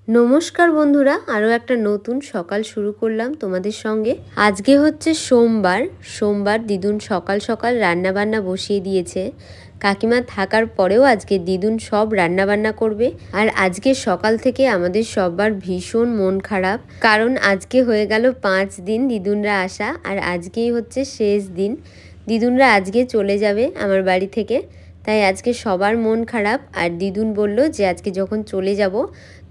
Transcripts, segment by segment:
নমস্কার বন্ধুরা, আরও একটা নতুন সকাল শুরু করলাম তোমাদের সঙ্গে। আজকে হচ্ছে সোমবার দিদুন সকাল সকাল রান্নাবান্না বসিয়ে দিয়েছে। কাকিমা থাকার পরেও আজকে দিদুন সব রান্নাবান্না করবে। আর আজকে সকাল থেকে আমাদের সবার ভীষণ মন খারাপ, কারণ আজকে হয়ে গেল 5 দিন দিদুনরা আসা, আর আজকেই হচ্ছে শেষ দিন। দিদুনরা আজকে চলে যাবে আমার বাড়ি থেকে, তাই আজকে সবার মন খারাপ। আর দিদুন বলল যে আজকে যখন চলে যাব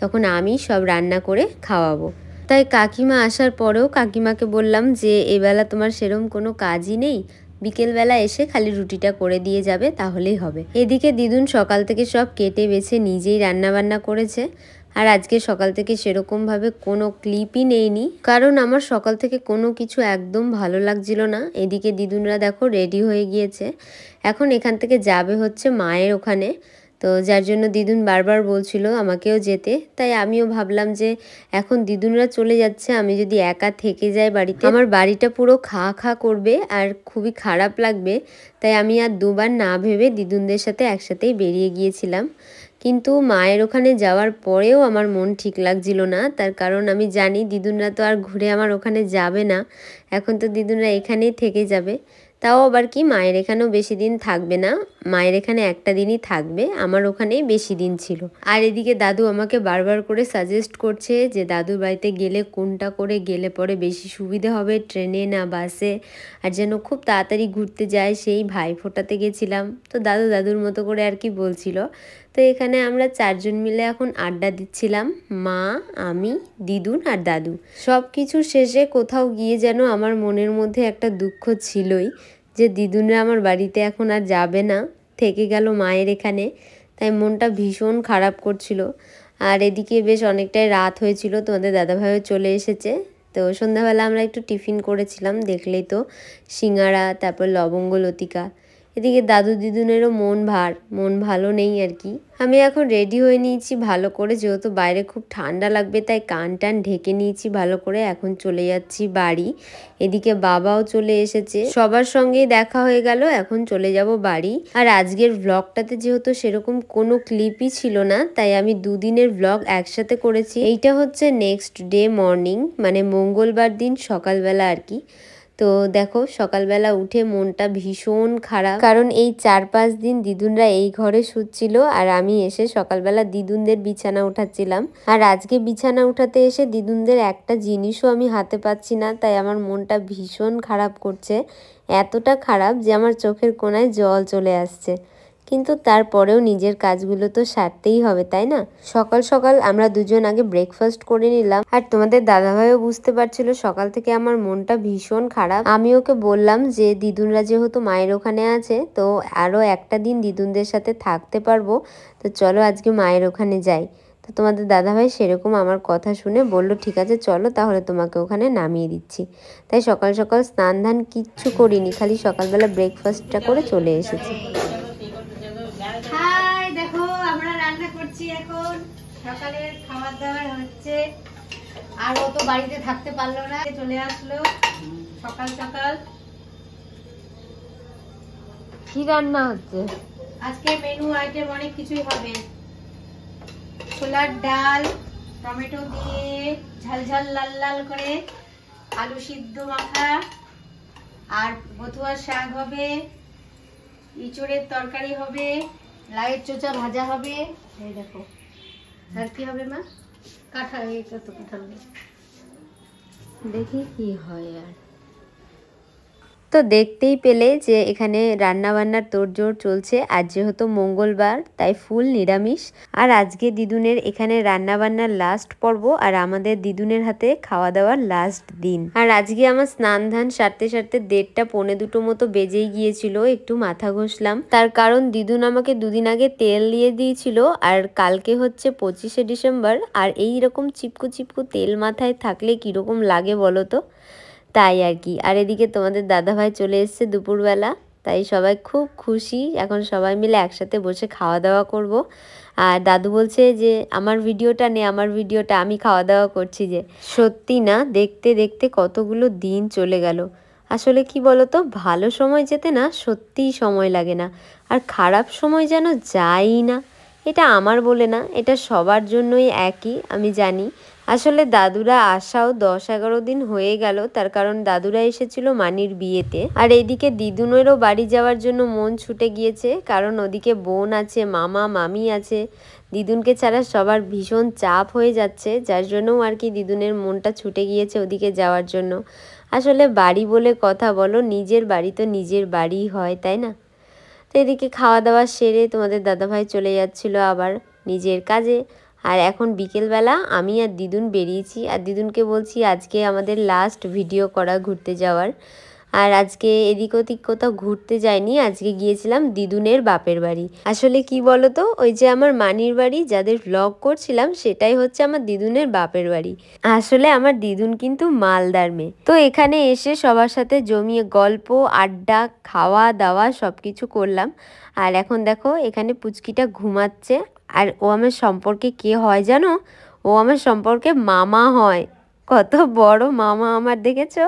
তখন আমি সব রান্না করে খাওয়াবো। তাই কাকিমা আসার পরেও কাকিমাকে বললাম যে এবেলা তোমার সেরম কোনো কাজই নেই, বিকেলবেলা এসে খালি রুটিটা করে দিয়ে যাবে, তাহলেই হবে। এদিকে দিদুন সকাল থেকে সব কেটে বেছে নিজেই রান্নাবান্না করেছে। আর আজকে সকাল থেকে সেরকমভাবে কোনো ক্লিপই নেইনি, কারণ আমার সকাল থেকে কোনো কিছু একদম ভালো লাগছিল না। এদিকে দিদুনরা দেখো রেডি হয়ে গিয়েছে, এখন এখান থেকে যাবে হচ্ছে মায়ের ওখানে। তো যার জন্য দিদুন বারবার বলছিল আমাকেও যেতে, তাই আমিও ভাবলাম যে এখন দিদুনরা চলে যাচ্ছে, আমি যদি একা থেকে যাই বাড়িতে, আমার বাড়িটা পুরো খা খা করবে আর খুবই খারাপ লাগবে। তাই আমি আর দুবার না ভেবে দিদুনদের সাথে একসাথেই বেরিয়ে গিয়েছিলাম। কিন্তু মায়ের ওখানে যাওয়ার পরেও আমার মন ঠিক লাগছিল না, তার কারণ আমি জানি দিদুনরা তো আর ঘুরে আমার ওখানে যাবে না, এখন তো দিদুনরা এখানেই থেকে যাবে। তাও আবার কি, মায়ের এখানেও বেশি দিন থাকবে না, মায়ের এখানে একটা দিনই থাকবে, আমার ওখানেই বেশি দিন ছিল। আর এদিকে দাদু আমাকে বারবার করে সাজেস্ট করছে যে দাদুর বাড়িতে গেলে কোনটা করে গেলে পরে বেশি সুবিধে হবে, ট্রেনে না বাসে, আর যেন খুব তাড়াতাড়ি ঘুরতে যায়। সেই ভাইফোঁটাতে গেছিলাম, তো দাদুর মতো করে আর কি বলছিল। তো এখানে আমরা 4 জন মিলে এখন আড্ডা দিচ্ছিলাম, মা, আমি, দিদুন আর দাদু। সব কিছু শেষে কোথাও গিয়ে যেন আমার মনের মধ্যে একটা দুঃখ ছিলই যে দিদুনরা আমার বাড়িতে এখন আর যাবে না, থেকে গেল মায়ের এখানে। তাই মনটা ভীষণ খারাপ করছিল। আর এদিকে বেশ অনেকটাই রাত হয়েছিল, তোমাদের দাদাভাইও চলে এসেছে। তো সন্ধ্যাবেলা আমরা একটু টিফিন করেছিলাম, দেখলেই তো, সিঙ্গারা, তারপর লবঙ্গ লতিকা। এদিকে দাদু দিদুনেরও মন ভালো নেই আর কি। আমি এখন রেডি হয়ে নিয়েছি ভালো করে, যেহেতু বাইরে খুব ঠান্ডা লাগবে, তাই কান টান ঢেকে নিয়েছি ভালো করে। এখন চলে যাচ্ছি বাড়ি। এদিকে বাবাও চলে এসেছে, সবার সঙ্গেই দেখা হয়ে গেল, এখন চলে যাব বাড়ি। আর আজকের ব্লগটাতে যেহেতু সেরকম কোনো ক্লিপই ছিল না, তাই আমি 2 দিনের ব্লগ একসাথে করেছি। এইটা হচ্ছে নেক্সট ডে মর্নিং, মানে মঙ্গলবার দিন সকালবেলা আর কি। তো দেখো সকালবেলা উঠে মনটা ভীষণ খারাপ, কারণ এই 4-5 দিন দিদুনরা এই ঘরে শুচ্ছিল, আর আমি এসে সকালবেলা দিদুনদের বিছানা উঠাচ্ছিলাম। আর আজকে বিছানা উঠাতে এসে দিদুনদের একটা জিনিসও আমি হাতে পাচ্ছি না, তাই আমার মনটা ভীষণ খারাপ করছে। এতটা খারাপ যে আমার চোখের কোণায় জল চলে আসছে। কিন্তু তারপরেও নিজের কাজগুলো তো সারতেই হবে, তাই না? সকাল সকাল আমরা দুজন আগে ব্রেকফাস্ট করে নিলাম। আর তোমাদের দাদাভাইও বুঝতে পারছিল সকাল থেকে আমার মনটা ভীষণ খারাপ। আমি ওকে বললাম যে দিদুনরা যেহেতু মায়ের ওখানে আছে, তো আরও একটা দিন দিদুনদের সাথে থাকতে পারবো, তো চলো আজকে মায়ের ওখানে যাই। তো তোমাদের দাদাভাই সেরকম আমার কথা শুনে বলল ঠিক আছে চলো, তাহলে তোমাকে ওখানে নামিয়ে দিচ্ছি। তাই সকাল সকাল স্নান ধান কিচ্ছু করিনি, খালি সকালবেলা ব্রেকফাস্টটা করে চলে এসেছি। হাই, দেখো আমরা রান্না করছি এখন, সকালের খাবার দাবার হচ্ছে। আর ও তো বাড়িতে থাকতে পারলো না, চলে আসলো সকাল সকাল। কি রান্না হচ্ছে আজকে? মেনু আইটেম অনেক কিছুই হবে। ছোলার ডাল, টমেটো দিয়ে ঝাল ঝাল লাল লাল করে, আলু সিদ্ধ মাখা, আর বথুয়ার শাক হবে, ইঁচড়ের তরকারি হবে, লাউয়ের চোচা ভাজা হবে। এই দেখো, আর কি হবে মা? কাঁঠাল, এই কত কাঁঠাল, দেখি কি হয়। আর তো দেখতেই পেলে যে এখানে রান্নাবান্নার তোড়জোড় চলছে। আজ যেহেতু মঙ্গলবার, তাই ফুল নিরামিষ। আর আজকে দিদুনের এখানে রান্নাবান্নার লাস্ট পর্ব, আর আমাদের দিদুনের হাতে খাওয়া দাওয়ার লাস্ট দিন। আর আজকে আমার স্নান ধান সারতে সারতে 1:30 পৌনে 2 মতো বেজেই গিয়েছিল। একটু মাথা ঘষলাম, তার কারণ দিদুন আমাকে 2 দিন আগে তেল দিয়ে দিয়েছিল, আর কালকে হচ্ছে 25শে ডিসেম্বর। আর এইরকম চিপকু চিপকু তেল মাথায় থাকলে কীরকম লাগে বলো তো, তাই আর কি। আর এদিকে তোমাদের দাদাভাই চলে এসছে দুপুরবেলা, তাই সবাই খুব খুশি। এখন সবাই মিলে একসাথে বসে খাওয়া দাওয়া করব। আর দাদু বলছে যে আমার ভিডিওটা নে, আমার ভিডিওটা, আমি খাওয়া দাওয়া করছি। যে সত্যি না, দেখতে দেখতে কতগুলো দিন চলে গেল। আসলে কি বলো তো, ভালো সময় যেতে না সত্যিই সময় লাগে না, আর খারাপ সময় যেন যায়ই না। এটা আমার বলে না, এটা সবার জন্যই একই, আমি জানি। আসলে দাদুরা আসাও 10-11 দিন হয়ে গেল, তার কারণ দাদুরা এসেছিল মানির বিয়েতে। আর এইদিকে দিদুনেরও বাড়ি যাওয়ার জন্য মন ছুটে গিয়েছে, কারণ ওদিকে বোন আছে, মামা মামি আছে। দিদুনকে ছাড়া সবার ভীষণ চাপ হয়ে যাচ্ছে, যার জন্যও আর কি দিদুনের মনটা ছুটে গিয়েছে ওদিকে যাওয়ার জন্য। আসলে বাড়ি বলে কথা বলো, নিজের বাড়ি তো নিজের বাড়িই হয়, তাই না? তো এদিকে খাওয়া দাওয়া সেরে তোমাদের দাদাভাই চলে যাচ্ছিল আবার নিজের কাজে। আর এখন বিকেলবেলা আমি আর দিদুন বেরিয়েছি, আর দিদুনকে বলছি আজকে আমাদের লাস্ট ভিডিও করা ঘুরতে যাওয়ার। আর আজকে এদিক ওদিক কোথাও ঘুরতে যাইনি, আজকে গিয়েছিলাম দিদুনের বাপের বাড়ি। আসলে কি বলো তো, ওই যে আমার মানির বাড়ি যাদের ব্লগ করছিলাম, সেটাই হচ্ছে আমার দিদুনের বাপের বাড়ি। আসলে আমার দিদুন কিন্তু মালদার মেয়ে, তো এখানে এসে সবার সাথে জমিয়ে গল্প আড্ডা খাওয়া দাওয়া সব কিছু করলাম। আর এখন দেখো এখানে পুচকিটা ঘুমাচ্ছে। আর ও আমার সম্পর্কে কে হয় জানো? ও আমার সম্পর্কে মামা হয়। কত বড় মামা আমার, দেখেছো?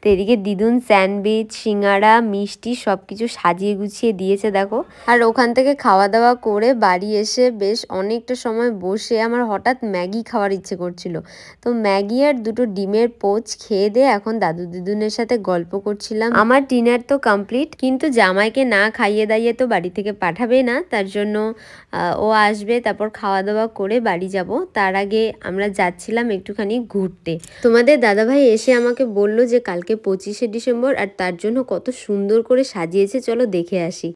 তো এদিকে দিদুন স্যান্ডউইচ সিঙ্গাড়া মিষ্টি সব কিছু সাজিয়ে গুছিয়ে দিয়েছে দেখো। আর ওখান থেকে খাওয়া দাওয়া করে বাড়ি এসে বেশ অনেকটা সময় বসে আমার হঠাৎ ম্যাগি খাওয়ার ইচ্ছে করছিল। তো ম্যাগি আর দুটো ডিমের পোচ খেয়ে দিয়ে এখন দাদু দিদুনের সাথে গল্প করছিলাম। আমার ডিনার তো কমপ্লিট, কিন্তু জামাইকে না খাইয়ে দাইয়ে তো বাড়ি থেকে পাঠাবে না, তার জন্য ও আসবে, তারপর খাওয়া দাওয়া করে বাড়ি যাব। তার আগে আমরা যাচ্ছিলাম একটুখানি ঘুরতে। তোমাদের দাদাভাই এসে আমাকে বলল যে কালকে 25শে ডিসেম্বর, আর তার জন্য কত সুন্দর করে সাজিয়েছে, চলো দেখে আসি।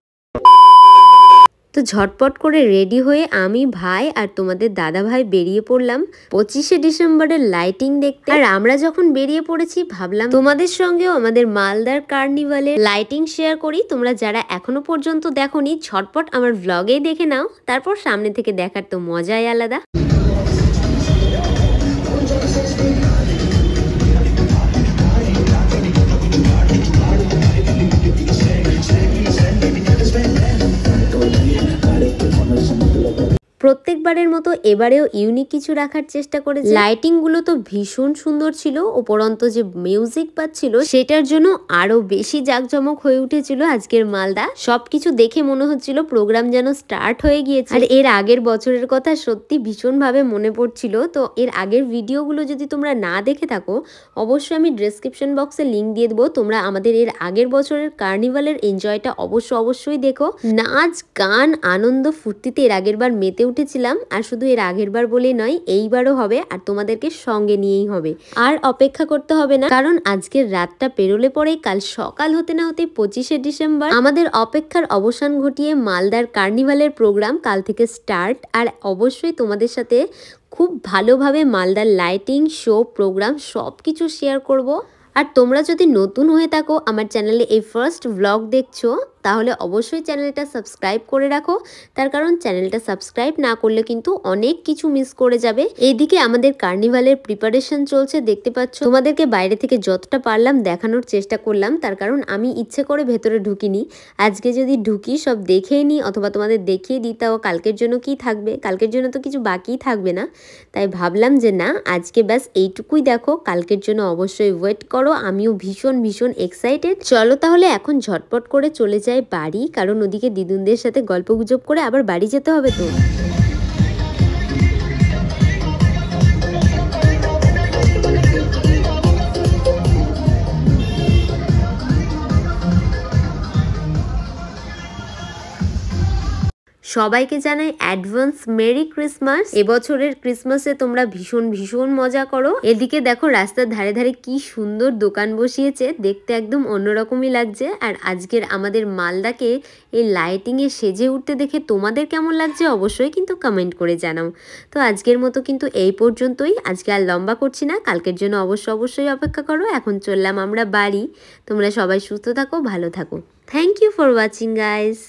তো ঝটপট করে রেডি হয়ে আমি, ভাই আর তোমাদের দাদা ভাই বেরিয়ে পড়লাম 25শে ডিসেম্বরের লাইটিং দেখতে। আর আমরা যখন বেরিয়ে পড়েছি ভাবলাম তোমাদের সঙ্গেও আমাদের মালদার কার্নিভালের লাইটিং শেয়ার করি। তোমরা যারা এখনো পর্যন্ত দেখোনি ঝটপট আমার ব্লগেই দেখে নাও, তারপর সামনে থেকে দেখার তো মজাই আলাদা। প্রত্যেকবারের মতো এবারেও ইউনিক কিছু রাখার চেষ্টা করেছে। লাইটিং গুলো তো ভীষণ সুন্দর ছিল, উপরন্ত যে মিউজিক পাচ্ছিল সেটার জন্য আরো বেশি জাঁকজমক হয়ে উঠেছিল আজকের মালদা। সবকিছু দেখে মনে হচ্ছিল প্রোগ্রাম যেন স্টার্ট হয়ে গিয়েছে। আর এর আগের বছরের কথা সত্যি ভীষণ ভাবে মনে পড়ছিল। তো এর আগের ভিডিওগুলো যদি তোমরা না দেখে থাকো, অবশ্যই আমি ডেসক্রিপশন বক্সে লিঙ্ক দিয়ে দেবো, তোমরা আমাদের এর আগের বছরের কার্নিভালের এনজয়টা অবশ্যই দেখো। নাচ গান আনন্দ ফুর্তিতে এর আগের বার মেতে উঠেছিলাম, আর শুধু এর আগের বার বলেই নয়, এইবারও হবে, আর তোমাদেরকে সঙ্গে নিয়েই হবে। আর অপেক্ষা করতে হবে না, কারণ আজকের রাতটা পেরোলে পরেই কাল সকাল হতে না হতে 25শে ডিসেম্বর। আমাদের অপেক্ষার অবসান ঘটিয়ে মালদার কার্নিভালের প্রোগ্রাম কাল থেকে স্টার্ট। আর অবশ্যই তোমাদের সাথে খুব ভালোভাবে মালদার লাইটিং শো প্রোগ্রাম সব কিছু শেয়ার করব। আর তোমরা যদি নতুন হয়ে থাকো আমার চ্যানেলে এই ফার্স্ট ব্লগ দেখছো, তাহলে অবশ্যই চ্যানেলটা সাবস্ক্রাইব করে রাখো, তার কারণ চ্যানেলটা সাবস্ক্রাইব না করলে কিন্তু অনেক কিছু মিস করে যাবে। এইদিকে আমাদের কার্নিভালের প্রিপারেশন চলছে, দেখতে পাচ্ছ। তোমাদেরকে বাইরে থেকে যতটা পারলাম দেখানোর চেষ্টা করলাম, তার কারণ আমি ইচ্ছে করে ভেতরে ঢুকিনি। আজকে যদি ঢুকি সব দেখেই নিই অথবা তোমাদের দেখিয়ে দিই, তাও কালকের জন্য কি থাকবে, কালকের জন্য তো কিছু বাকিই থাকবে না। তাই ভাবলাম যে না, আজকে ব্যাস এইটুকুই দেখো, কালকের জন্য অবশ্যই ওয়েট করো। আমিও ভীষণ এক্সাইটেড। চলো তাহলে এখন ঝটপট করে চলে যাই বাড়ি, কারণ ওদিকে দিদুনদের সাথে গল্প গুজব করে আবার বাড়ি যেতে হবে তো। সবাইকে জানাই অ্যাডভান্স মেরি ক্রিসমাস। এবছরের ক্রিসমাসে তোমরা ভীষণ মজা করো। এদিকে দেখো রাস্তার ধারে ধারে কি সুন্দর দোকান বসিয়েছে, দেখতে একদম অন্যরকমই লাগছে। আর আজকের আমাদের মালদাকে এই লাইটিংয়ে সেজে উঠতে দেখে তোমাদের কেমন লাগছে অবশ্যই কিন্তু কমেন্ট করে জানাও। তো আজকের মতো কিন্তু এই পর্যন্তই, আজকে আর লম্বা করছি না, কালকের জন্য অবশ্যই অপেক্ষা করো। এখন চললাম আমরা বাড়ি। তোমরা সবাই সুস্থ থাকো, ভালো থাকো। Thank you for watching guys.